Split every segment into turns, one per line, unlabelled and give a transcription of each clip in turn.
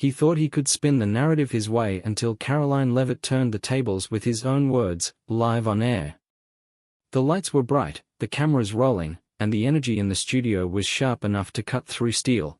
He thought he could spin the narrative his way until Karoline Leavitt turned the tables with his own words, live on air. The lights were bright, the cameras rolling, and the energy in the studio was sharp enough to cut through steel.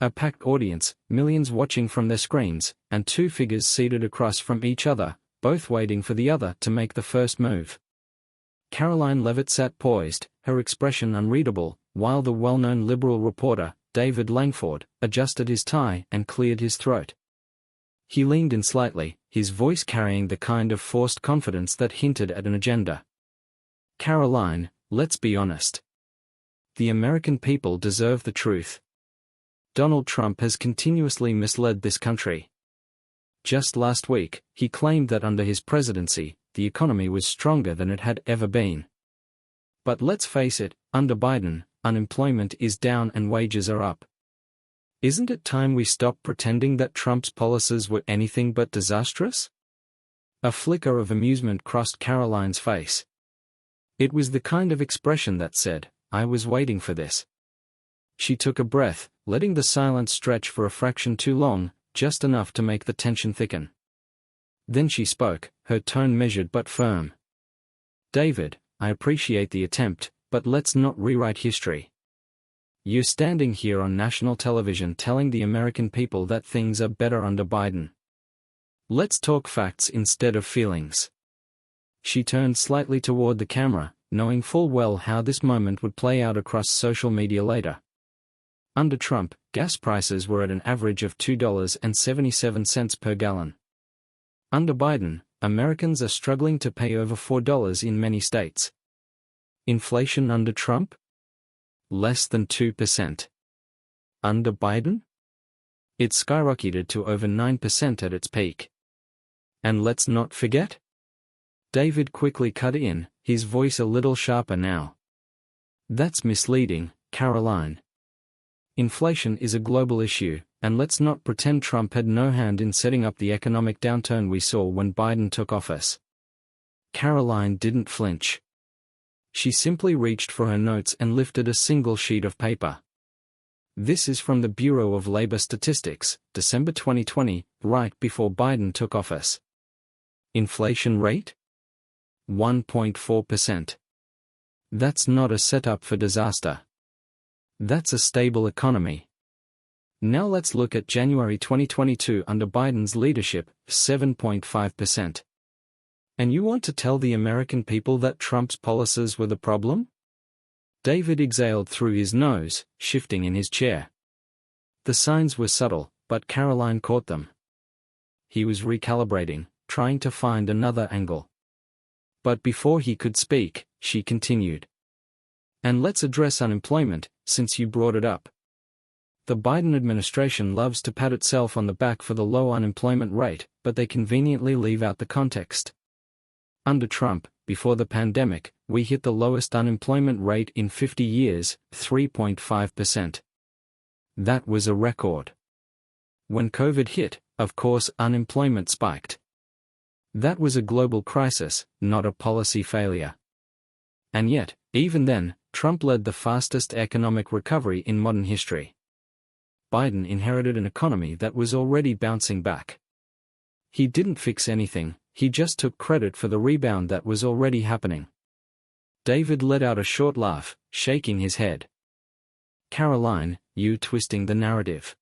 A packed audience, millions watching from their screens, and two figures seated across from each other, both waiting for the other to make the first move. Karoline Leavitt sat poised, her expression unreadable, while the well-known liberal reporter, David Langford, adjusted his tie and cleared his throat. He leaned in slightly, his voice carrying the kind of forced confidence that hinted at an agenda. Karoline, let's be honest. The American people deserve the truth. Donald Trump has continuously misled this country. Just last week, he claimed that under his presidency, the economy was stronger than it had ever been. But let's face it, under Biden, unemployment is down and wages are up. Isn't it time we stop pretending that Trump's policies were anything but disastrous? A flicker of amusement crossed Karoline's face. It was the kind of expression that said, I was waiting for this. She took a breath, letting the silence stretch for a fraction too long, just enough to make the tension thicken. Then she spoke, her tone measured but firm. David, I appreciate the attempt, but let's not rewrite history. You're standing here on national television telling the American people that things are better under Biden. Let's talk facts instead of feelings. She turned slightly toward the camera, knowing full well how this moment would play out across social media later. Under Trump, gas prices were at an average of $2.77 per gallon. Under Biden, Americans are struggling to pay over $4 in many states. Inflation under Trump? Less than 2%. Under Biden? It skyrocketed to over 9% at its peak. And let's not forget? David quickly cut in, his voice a little sharper now. That's misleading, Karoline. Inflation is a global issue, and let's not pretend Trump had no hand in setting up the economic downturn we saw when Biden took office. Karoline didn't flinch. She simply reached for her notes and lifted a single sheet of paper. This is from the Bureau of Labor Statistics, December 2020, right before Biden took office. Inflation rate? 1.4%. That's not a setup for disaster. That's a stable economy. Now let's look at January 2022 under Biden's leadership, 7.5%. And you want to tell the American people that Trump's policies were the problem? David exhaled through his nose, shifting in his chair. The signs were subtle, but Karoline caught them. He was recalibrating, trying to find another angle. But before he could speak, she continued. And let's address unemployment, since you brought it up. The Biden administration loves to pat itself on the back for the low unemployment rate, but they conveniently leave out the context. Under Trump, before the pandemic, we hit the lowest unemployment rate in 50 years, 3.5%. That was a record. When COVID hit, of course, unemployment spiked. That was a global crisis, not a policy failure. And yet, even then, Trump led the fastest economic recovery in modern history. Biden inherited an economy that was already bouncing back. He didn't fix anything, he just took credit for the rebound that was already happening. David let out a short laugh, shaking his head. Karoline, you twisting the narrative.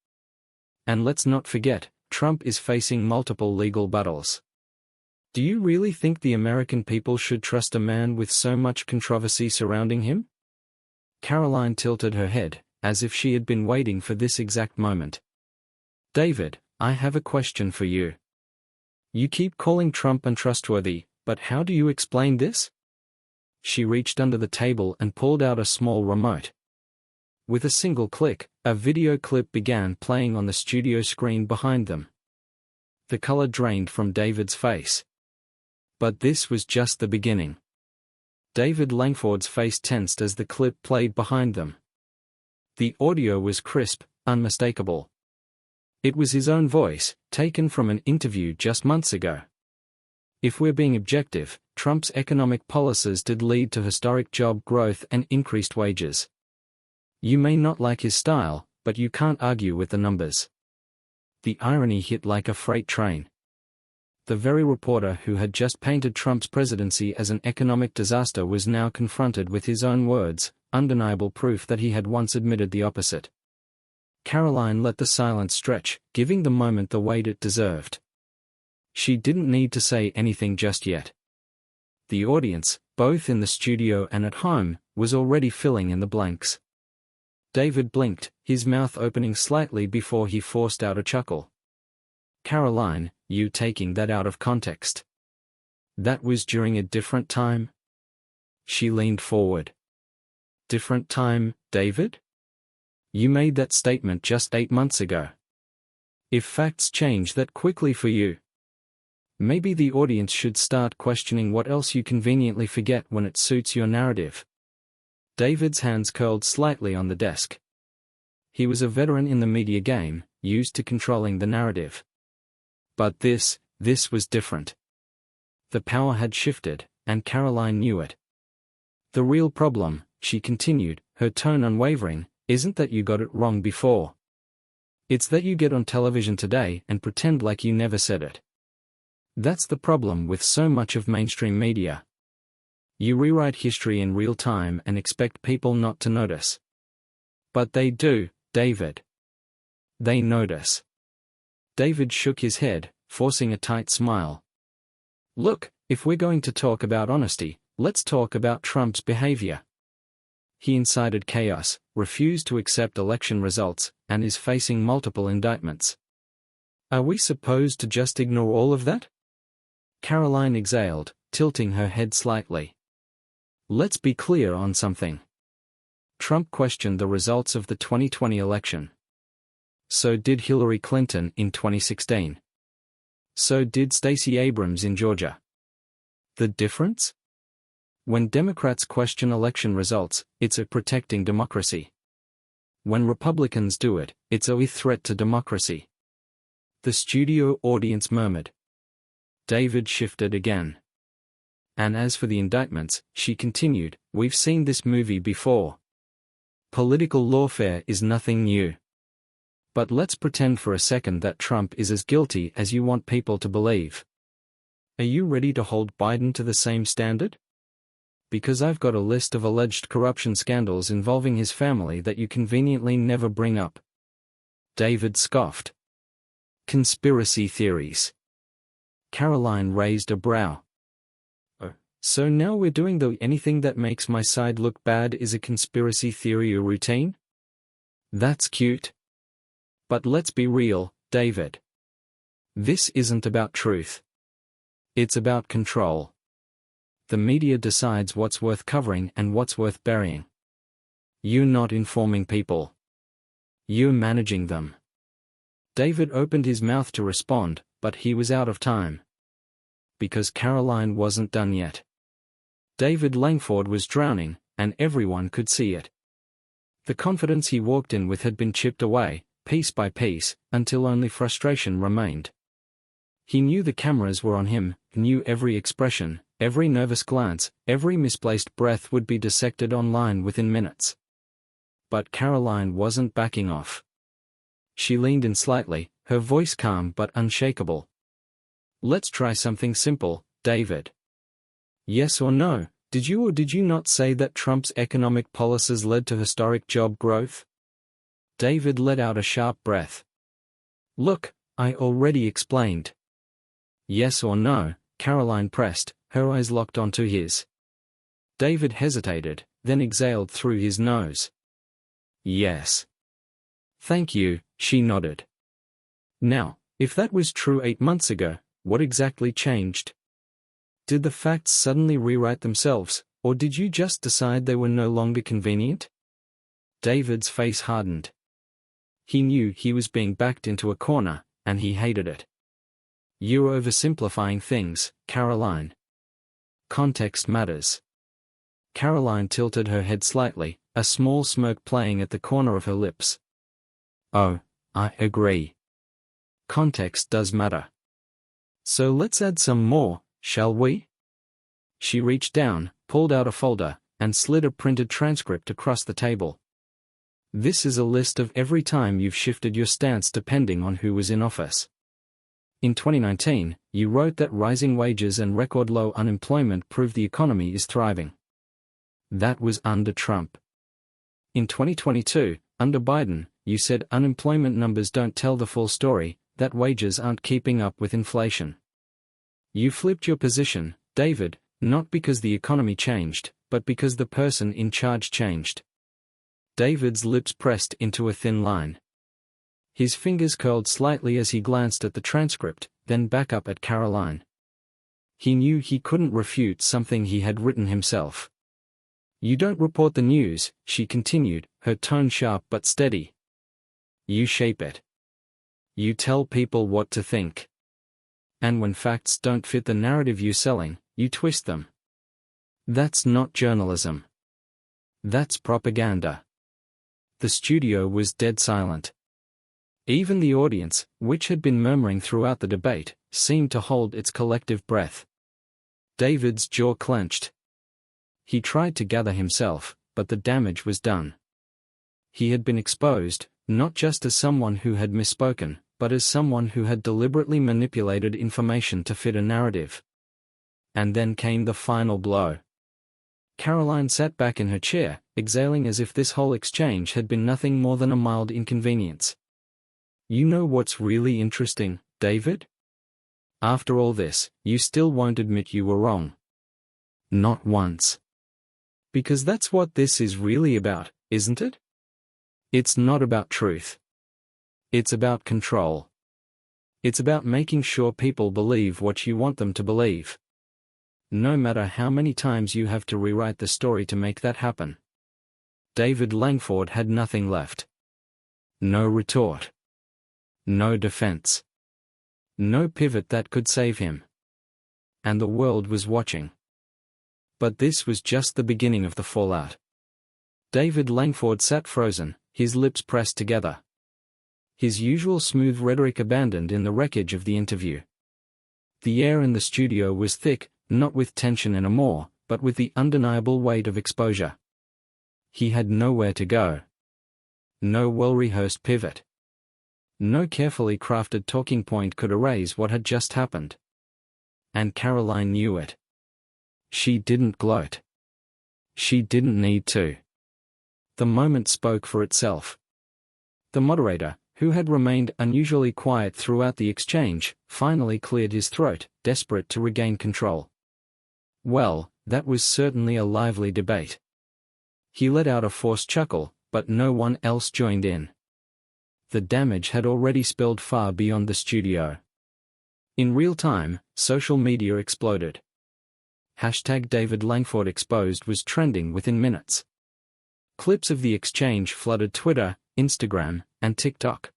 And let's not forget, Trump is facing multiple legal battles. Do you really think the American people should trust a man with so much controversy surrounding him? Karoline tilted her head, as if she had been waiting for this exact moment. David, I have a question for you. You keep calling Trump untrustworthy, but how do you explain this? She reached under the table and pulled out a small remote. With a single click, a video clip began playing on the studio screen behind them. The color drained from David's face. But this was just the beginning. David Langford's face tensed as the clip played behind them. The audio was crisp, unmistakable. It was his own voice, taken from an interview just months ago. If we're being objective, Trump's economic policies did lead to historic job growth and increased wages. You may not like his style, but you can't argue with the numbers. The irony hit like a freight train. The very reporter who had just painted Trump's presidency as an economic disaster was now confronted with his own words, undeniable proof that he had once admitted the opposite. Karoline let the silence stretch, giving the moment the weight it deserved. She didn't need to say anything just yet. The audience, both in the studio and at home, was already filling in the blanks. David blinked, his mouth opening slightly before he forced out a chuckle. Karoline, you taking that out of context? That was during a different time? She leaned forward. Different time, David? You made that statement just 8 months ago. If facts change that quickly for you, maybe the audience should start questioning what else you conveniently forget when it suits your narrative. David's hands curled slightly on the desk. He was a veteran in the media game, used to controlling the narrative. But this was different. The power had shifted, and Karoline knew it. The real problem, she continued, her tone unwavering, isn't that you got it wrong before. It's that you get on television today and pretend like you never said it. That's the problem with so much of mainstream media. You rewrite history in real time and expect people not to notice. But they do, David. They notice. David shook his head, forcing a tight smile. Look, if we're going to talk about honesty, let's talk about Trump's behavior. He incited chaos, refused to accept election results, and is facing multiple indictments. Are we supposed to just ignore all of that? Karoline exhaled, tilting her head slightly. Let's be clear on something. Trump questioned the results of the 2020 election. So did Hillary Clinton in 2016. So did Stacey Abrams in Georgia. The difference? When Democrats question election results, it's a protecting democracy. When Republicans do it, it's a threat to democracy. The studio audience murmured. David shifted again. And as for the indictments, she continued, we've seen this movie before. Political lawfare is nothing new. But let's pretend for a second that Trump is as guilty as you want people to believe. Are you ready to hold Biden to the same standard? Because I've got a list of alleged corruption scandals involving his family that you conveniently never bring up. David scoffed. Conspiracy theories. Karoline raised a brow. Oh, so now we're doing the anything that makes my side look bad is a conspiracy theory routine? That's cute. But let's be real, David. This isn't about truth. It's about control. The media decides what's worth covering and what's worth burying. You're not informing people. You're managing them. David opened his mouth to respond, but he was out of time. Because Karoline wasn't done yet. David Langford was drowning, and everyone could see it. The confidence he walked in with had been chipped away, piece by piece, until only frustration remained. He knew the cameras were on him, knew every expression, every nervous glance, every misplaced breath would be dissected online within minutes. But Karoline wasn't backing off. She leaned in slightly, her voice calm but unshakable. Let's try something simple, David. Yes or no, did you or did you not say that Trump's economic policies led to historic job growth? David let out a sharp breath. Look, I already explained. Yes or no, Karoline pressed, her eyes locked onto his. David hesitated, then exhaled through his nose. Yes. Thank you, she nodded. Now, if that was true 8 months ago, what exactly changed? Did the facts suddenly rewrite themselves, or did you just decide they were no longer convenient? David's face hardened. He knew he was being backed into a corner, and he hated it. You're oversimplifying things, Karoline. Context matters. Karoline tilted her head slightly, a small smirk playing at the corner of her lips. Oh, I agree. Context does matter. So let's add some more, shall we? She reached down, pulled out a folder, and slid a printed transcript across the table. This is a list of every time you've shifted your stance depending on who was in office. In 2019, you wrote that rising wages and record low unemployment prove the economy is thriving. That was under Trump. In 2022, under Biden, you said unemployment numbers don't tell the full story, that wages aren't keeping up with inflation. You flipped your position, David, not because the economy changed, but because the person in charge changed. David's lips pressed into a thin line. His fingers curled slightly as he glanced at the transcript, then back up at Karoline. He knew he couldn't refute something he had written himself. You don't report the news, she continued, her tone sharp but steady. You shape it. You tell people what to think. And when facts don't fit the narrative you're selling, you twist them. That's not journalism. That's propaganda. The studio was dead silent. Even the audience, which had been murmuring throughout the debate, seemed to hold its collective breath. David's jaw clenched. He tried to gather himself, but the damage was done. He had been exposed, not just as someone who had misspoken, but as someone who had deliberately manipulated information to fit a narrative. And then came the final blow. Karoline sat back in her chair, exhaling as if this whole exchange had been nothing more than a mild inconvenience. You know what's really interesting, David? After all this, you still won't admit you were wrong. Not once. Because that's what this is really about, isn't it? It's not about truth. It's about control. It's about making sure people believe what you want them to believe. No matter how many times you have to rewrite the story to make that happen. David Langford had nothing left. No retort. No defense. No pivot that could save him. And the world was watching. But this was just the beginning of the fallout. David Langford sat frozen, his lips pressed together. His usual smooth rhetoric abandoned in the wreckage of the interview. The air in the studio was thick, not with tension anymore, but with the undeniable weight of exposure. He had nowhere to go. No well-rehearsed pivot. No carefully crafted talking point could erase what had just happened. And Karoline knew it. She didn't gloat. She didn't need to. The moment spoke for itself. The moderator, who had remained unusually quiet throughout the exchange, finally cleared his throat, desperate to regain control. Well, that was certainly a lively debate. He let out a forced chuckle, but no one else joined in. The damage had already spilled far beyond the studio. In real time, social media exploded. #David Langford Exposed was trending within minutes. Clips of the exchange flooded Twitter, Instagram, and TikTok.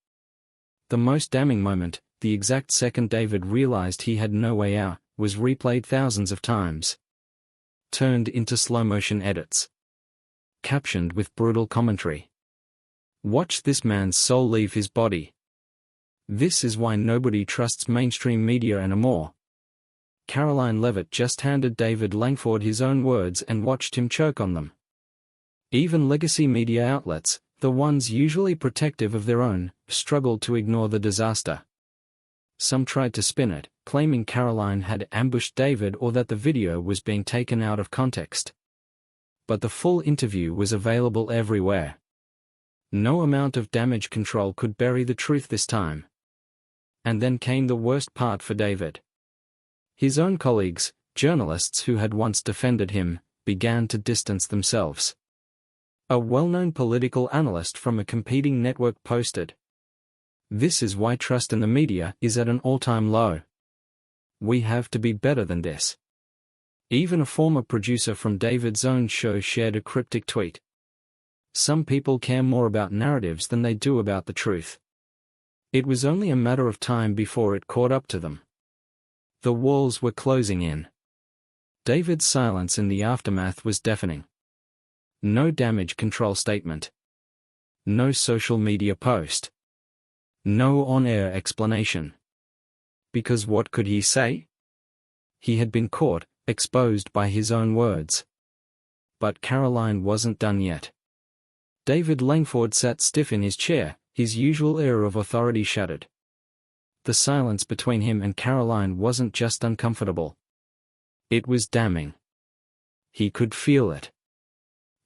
The most damning moment, the exact second David realized he had no way out, was replayed thousands of times. Turned into slow-motion edits. Captioned with brutal commentary. Watch this man's soul leave his body. This is why nobody trusts mainstream media anymore. Karoline Leavitt just handed David Langford his own words and watched him choke on them. Even legacy media outlets, the ones usually protective of their own, struggled to ignore the disaster. Some tried to spin it, claiming Karoline had ambushed David or that the video was being taken out of context. But the full interview was available everywhere. No amount of damage control could bury the truth this time. And then came the worst part for David. His own colleagues, journalists who had once defended him, began to distance themselves. A well-known political analyst from a competing network posted, "This is why trust in the media is at an all-time low. We have to be better than this." Even a former producer from David's own show shared a cryptic tweet. Some people care more about narratives than they do about the truth. It was only a matter of time before it caught up to them. The walls were closing in. David's silence in the aftermath was deafening. No damage control statement. No social media post. No on-air explanation. Because what could he say? He had been caught, exposed by his own words. But Karoline wasn't done yet. David Langford sat stiff in his chair, his usual air of authority shattered. The silence between him and Karoline wasn't just uncomfortable. It was damning. He could feel it.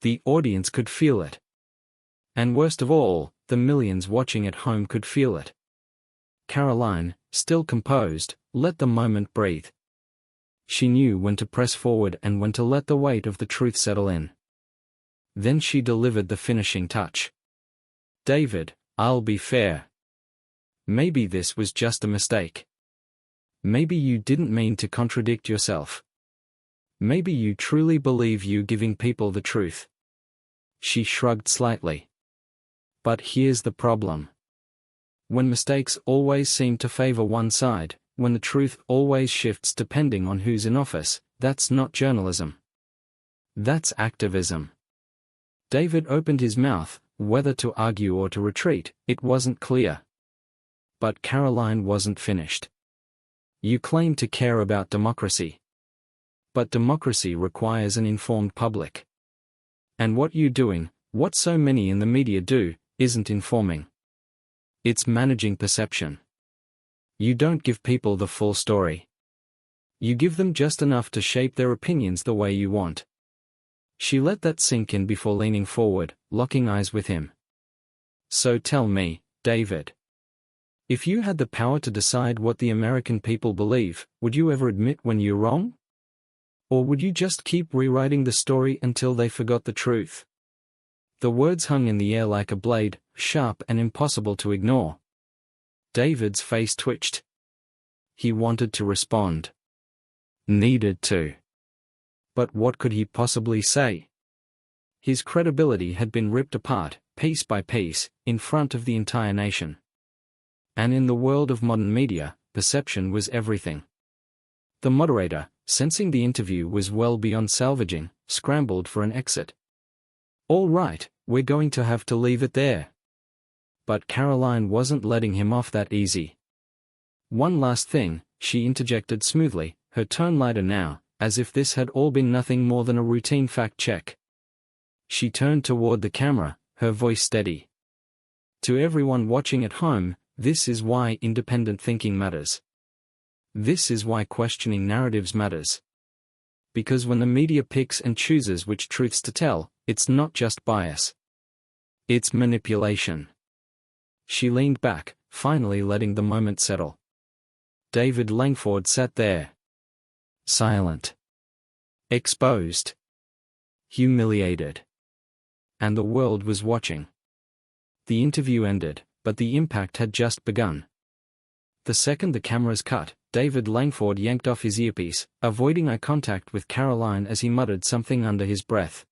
The audience could feel it. And worst of all, the millions watching at home could feel it. Karoline, still composed, let the moment breathe. She knew when to press forward and when to let the weight of the truth settle in. Then she delivered the finishing touch. David, I'll be fair. Maybe this was just a mistake. Maybe you didn't mean to contradict yourself. Maybe you truly believe you're giving people the truth. She shrugged slightly. But here's the problem. When mistakes always seem to favor one side, when the truth always shifts depending on who's in office, that's not journalism. That's activism. David opened his mouth, whether to argue or to retreat, it wasn't clear. But Karoline wasn't finished. You claim to care about democracy. But democracy requires an informed public. And what you're doing, what so many in the media do, isn't informing. It's managing perception. You don't give people the full story. You give them just enough to shape their opinions the way you want. She let that sink in before leaning forward, locking eyes with him. So tell me, David. If you had the power to decide what the American people believe, would you ever admit when you're wrong? Or would you just keep rewriting the story until they forgot the truth? The words hung in the air like a blade, sharp and impossible to ignore. David's face twitched. He wanted to respond. Needed to. But what could he possibly say? His credibility had been ripped apart, piece by piece, in front of the entire nation. And in the world of modern media, perception was everything. The moderator, sensing the interview was well beyond salvaging, scrambled for an exit. All right, we're going to have to leave it there. But Karoline wasn't letting him off that easy. One last thing, she interjected smoothly, her tone lighter now, as if this had all been nothing more than a routine fact check. She turned toward the camera, her voice steady. To everyone watching at home, this is why independent thinking matters. This is why questioning narratives matters. Because when the media picks and chooses which truths to tell, it's not just bias. It's manipulation. She leaned back, finally letting the moment settle. David Langford sat there. Silent. Exposed. Humiliated. And the world was watching. The interview ended, but the impact had just begun. The second the cameras cut, David Langford yanked off his earpiece, avoiding eye contact with Karoline as he muttered something under his breath.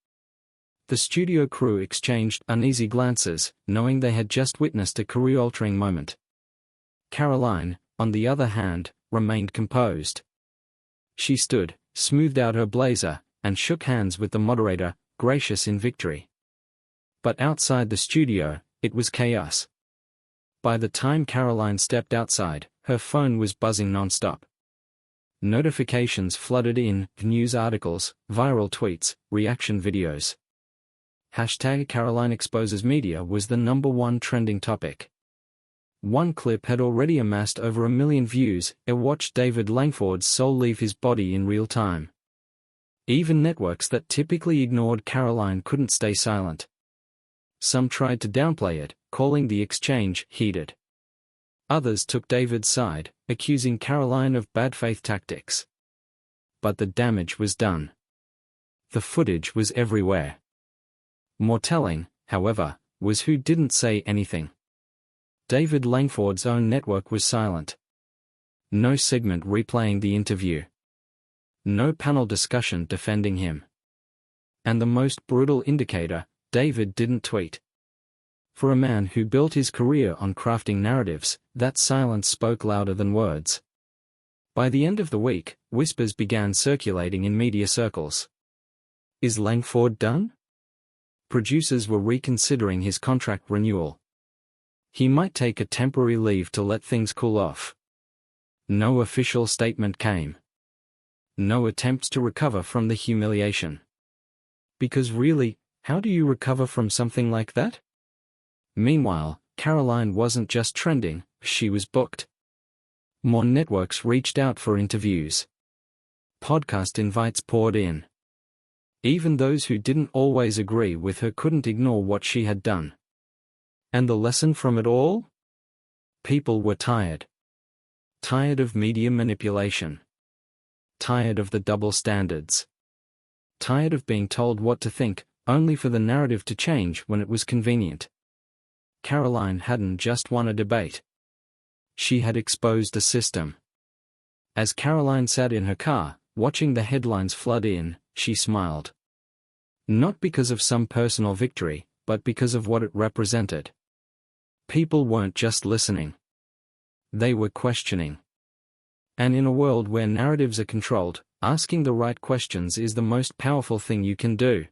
The studio crew exchanged uneasy glances, knowing they had just witnessed a career-altering moment. Karoline, on the other hand, remained composed. She stood, smoothed out her blazer, and shook hands with the moderator, gracious in victory. But outside the studio, it was chaos. By the time Karoline stepped outside, her phone was buzzing non-stop. Notifications flooded in, news articles, viral tweets, reaction videos. #Karoline Exposes Media was the #1 trending topic. One clip had already amassed over 1 million views. It watched David Langford's soul leave his body in real time. Even networks that typically ignored Karoline couldn't stay silent. Some tried to downplay it, calling the exchange heated. Others took David's side, accusing Karoline of bad faith tactics. But the damage was done. The footage was everywhere. More telling, however, was who didn't say anything. David Langford's own network was silent. No segment replaying the interview. No panel discussion defending him. And the most brutal indicator, David didn't tweet. For a man who built his career on crafting narratives, that silence spoke louder than words. By the end of the week, whispers began circulating in media circles. Is Langford done? Producers were reconsidering his contract renewal. He might take a temporary leave to let things cool off. No official statement came. No attempts to recover from the humiliation. Because really, How do you recover from something like that? Meanwhile, Karoline wasn't just trending, she was booked. More networks reached out for interviews. Podcast invites poured in. Even those who didn't always agree with her couldn't ignore what she had done. And the lesson from it all? People were tired. Tired of media manipulation. Tired of the double standards. Tired of being told what to think, only for the narrative to change when it was convenient. Karoline hadn't just won a debate. She had exposed a system. As Karoline sat in her car, watching the headlines flood in, she smiled. Not because of some personal victory, but because of what it represented. People weren't just listening. They were questioning. And in a world where narratives are controlled, asking the right questions is the most powerful thing you can do.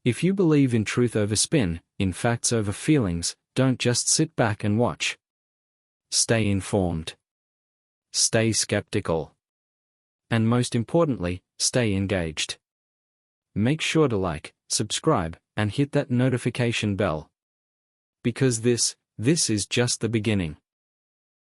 If you believe in truth over spin, in facts over feelings, don't just sit back and watch. Stay informed. Stay skeptical. And most importantly, stay engaged. Make sure to like, subscribe, and hit that notification bell. Because this is just the beginning.